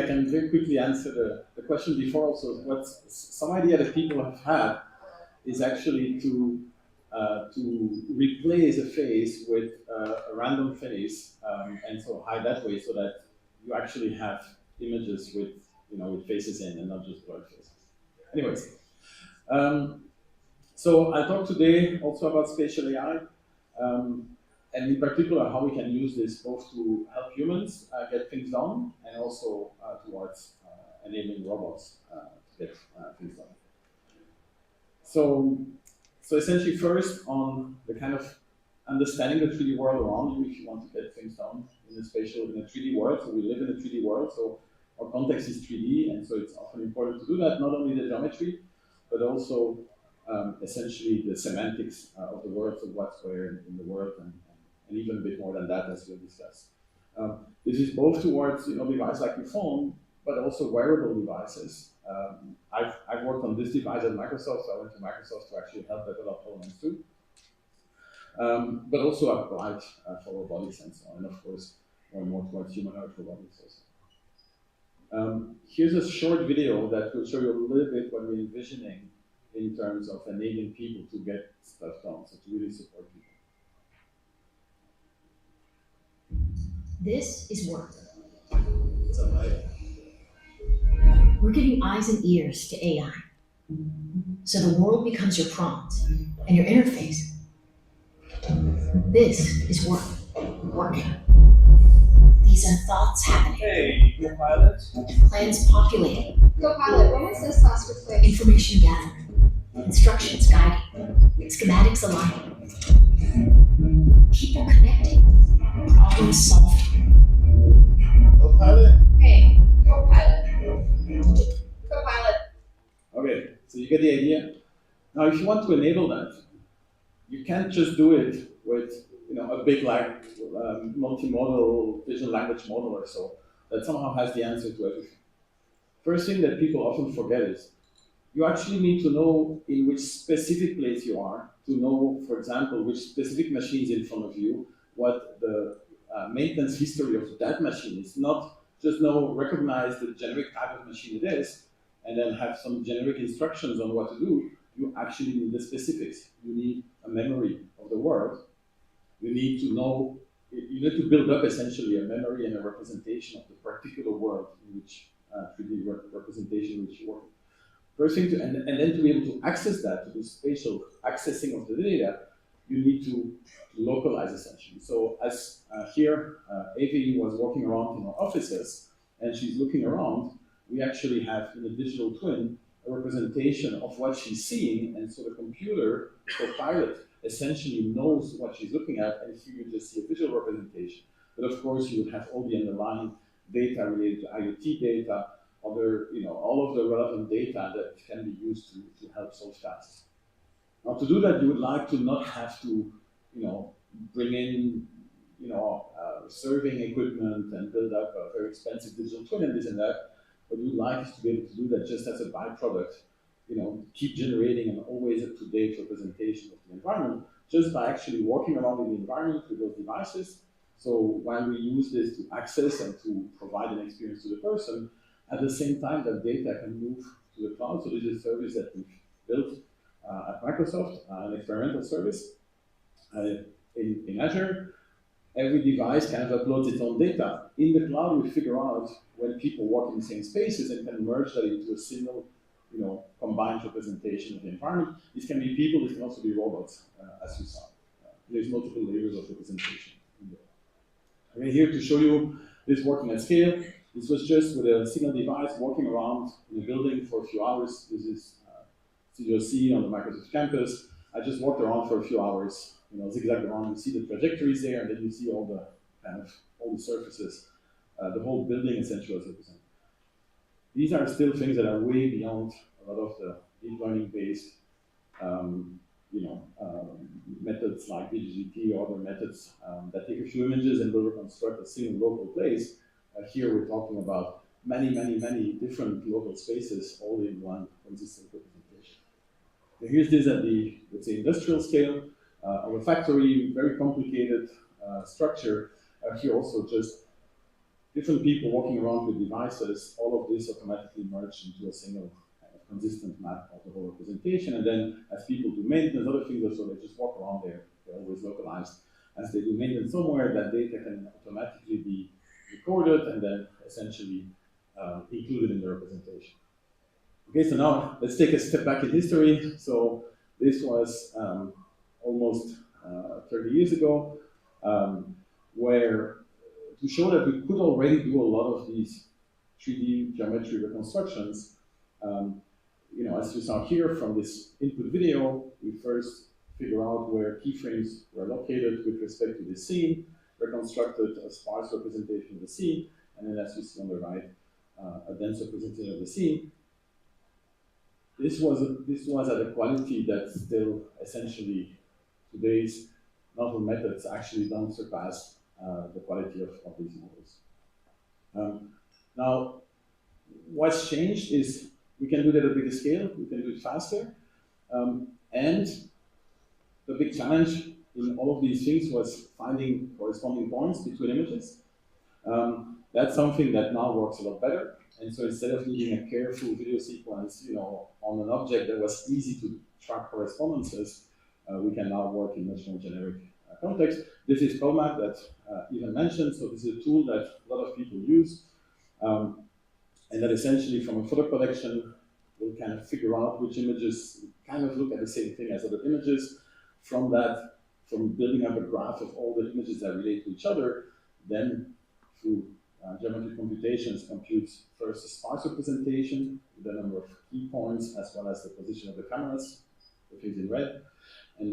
I can very quickly answer the question before also. What some idea that people have had is actually to replace a face with a random face, and so hide that way, so that you actually have images with with faces in and not just blurred faces. Anyways, so I'll talk today also about spatial AI, and in particular how we can use this both to help humans get things done and also towards enabling robots to get things done. So essentially, first on the kind of understanding the 3D world around you if you want to get things done in a 3D world. So we live in a 3D world, so our context is 3D, and so it's often important to do that, not only the geometry, but also essentially the semantics of the words of what's where in the world, and even a bit more than that, as we'll discuss. This is both towards devices like your phone, but also wearable devices. I've worked on this device at Microsoft, so I went to Microsoft to actually help develop elements too. But also applied for robotics and so on, and of course more and more towards humanoid robotics also. Here's a short video that will show you a little bit what we're envisioning in terms of enabling people to get stuff done, so to really support people. This is work. So, We're giving eyes and ears to AI. So the world becomes your prompt and your interface. This is work. Working. These are thoughts happening. Hey, Copilot. Plans populating. Copilot, when was this task replaced? Information gathering. Instructions guiding. Schematics aligning. People connecting. Problems solving. Copilot? Hey, Copilot. Copilot. Okay, so you get the idea. Now, if you want to enable that, you can't just do it with a big multimodal vision language model or so that somehow has the answer to everything. First thing that people often forget is you actually need to know in which specific place you are, to know, for example, which specific machine is in front of you, what the maintenance history of that machine is, not just recognize the generic type of machine it is, and then have some generic instructions on what to do. You actually need the specifics. You need a memory of the world. You need to know, you need to build up essentially a memory and a representation of the particular world in which 3D representation in which you work. First thing and then to be able to access that, to do spatial accessing of the data, you need to localize essentially. So as here, Avi was walking around in our offices and she's looking around, we actually have in a digital twin a representation of what she's seeing, and so the computer, the Copilot, essentially knows what she's looking at, and here you just see a visual representation. But of course, you would have all the underlying data related to IoT data, other, all of the relevant data that can be used to help solve tasks. Now, to do that, you would like to not have to, bring in, serving equipment and build up a very expensive digital twin and this and that. What we would like is to be able to do that just as a byproduct, keep generating an always up-to-date representation of the environment just by actually walking around in the environment with those devices. So while we use this to access and to provide an experience to the person, at the same time that data can move to the cloud. So this is a service that we've built at Microsoft, an experimental service in Azure. Every device kind of uploads its own data. In the cloud, we figure out when people walk in the same spaces and can merge that into a single, combined representation of the environment. This can be people, this can also be robots, as you saw. There's multiple layers of representation. I'm here to show you this working at scale. This was just with a single device walking around in a building for a few hours. This is Studio C on the Microsoft campus. I just walked around for a few hours, zigzag around. You see the trajectories there, and then you see all the surfaces, the whole building essentially is represented. These are still things that are way beyond a lot of the deep learning-based, methods like BGGT or other methods that take a few images and will reconstruct a single local place. Here we're talking about many different local spaces, all in one consistent representation. So here's this at the, let's say, industrial scale of a factory, very complicated structure. Here also just, different people walking around with devices, all of this automatically merged into a single kind of consistent map of the whole representation. And then as people do maintenance, other things also, they just walk around there. They're always localized. As they do maintenance somewhere, that data can automatically be recorded and then essentially included in the representation. Okay, so now let's take a step back in history. So this was almost 30 years ago, where to show that we could already do a lot of these 3D geometry reconstructions. As you saw here from this input video, we first figure out where keyframes were located with respect to the scene, reconstructed a sparse representation of the scene, and then as you see on the right, a dense representation of the scene. This was at a quality that still essentially today's novel methods actually don't surpass the quality of these models. Now, what's changed is we can do that at a bigger scale, we can do it faster, and the big challenge in all of these things was finding corresponding points between images. That's something that now works a lot better. And so instead of needing a careful video sequence, on an object that was easy to track correspondences, we can now work in much more generic context. This is ProMap that Ivan mentioned. So this is a tool that a lot of people use, and that essentially from a photo collection will kind of figure out which images kind of look at the same thing as other images. From building up a graph of all the images that relate to each other, then through geometric computations computes first a sparse representation, the number of key points, as well as the position of the cameras, the things in red,